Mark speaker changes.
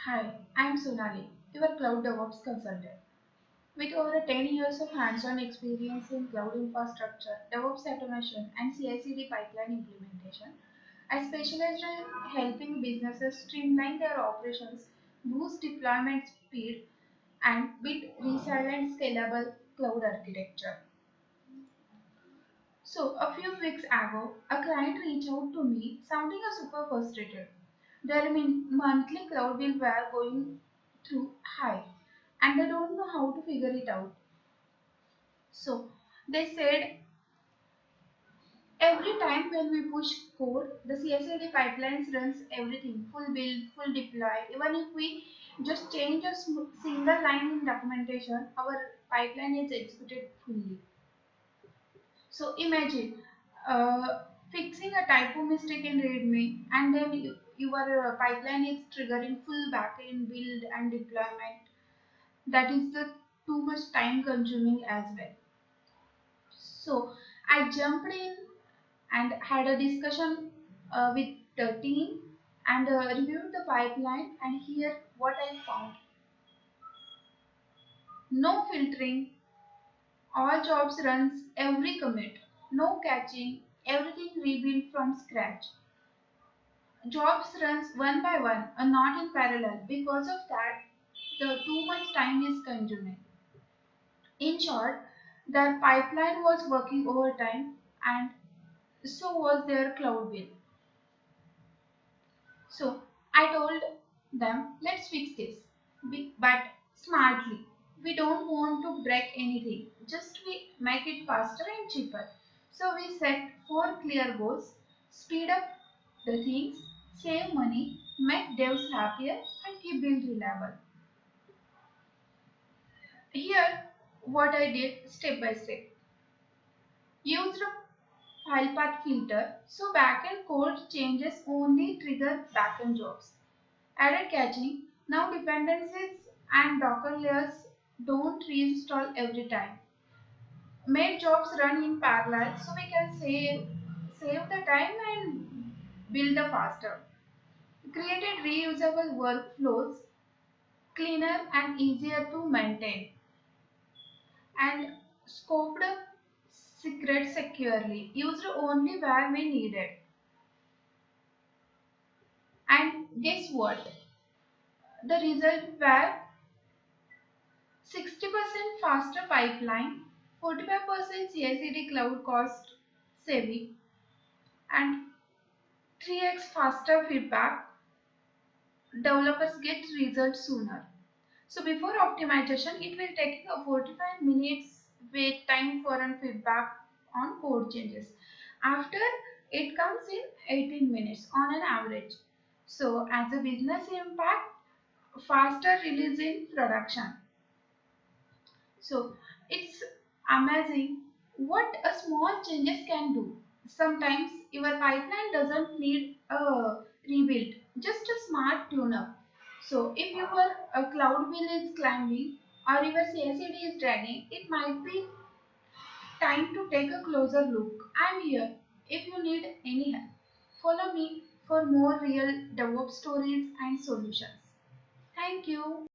Speaker 1: Hi, I'm Sonali, your cloud DevOps consultant. With over 10 years of hands-on experience in cloud infrastructure, DevOps automation, and CI/CD pipeline implementation, I specialize in helping businesses streamline their operations, boost deployment speed, and build resilient, scalable cloud architecture. So, a few weeks ago, a client reached out to me sounding a super frustrated. Their monthly cloud bill were going through high and they don't know how to figure it out. So, they said every time when we push code, the CI/CD pipelines runs everything, full build, full deploy. Even if we just change a single line in documentation, our pipeline is executed fully. So imagine fixing a typo mistake in README and then your pipeline is triggering full backend build and deployment. That is the too much time consuming as well. So I jumped in and had a discussion with the team and reviewed the pipeline, and here what I found. No filtering, all jobs runs every commit, no catching, everything rebuilt from scratch. Jobs runs one by one and not in parallel. Because of that, the too much time is consuming. In short, their pipeline was working overtime and so was their cloud bill. So I told them, let's fix this, but smartly. We don't want to break anything, just we make it faster and cheaper. So we set four clear goals: speed up the things, save money, make devs happier, and keep build reliable. Here, what I did step by step. Used a file path filter so backend code changes only trigger backend jobs. Added caching. Now dependencies and Docker layers don't reinstall every time. Made jobs run in parallel so we can save the time and build the faster. Created reusable workflows, cleaner and easier to maintain, and scoped secrets securely, used only where we needed. And guess what? The result were 60% faster pipeline, 45% CI/CD cloud cost saving, and 3x faster feedback. Developers get results sooner. So before optimization, it will take a 45 minutes wait time for a feedback on code changes. After, it comes in 18 minutes on an average. So as a business impact, faster release in production. So it's amazing what a small changes can do. Sometimes your pipeline doesn't need a rebuild, just a smart tune-up. So if your cloud bill is climbing or your CI/CD is dragging, it might be time to take a closer look. I'm here if you need any help. Follow me for more real DevOps stories and solutions. Thank you.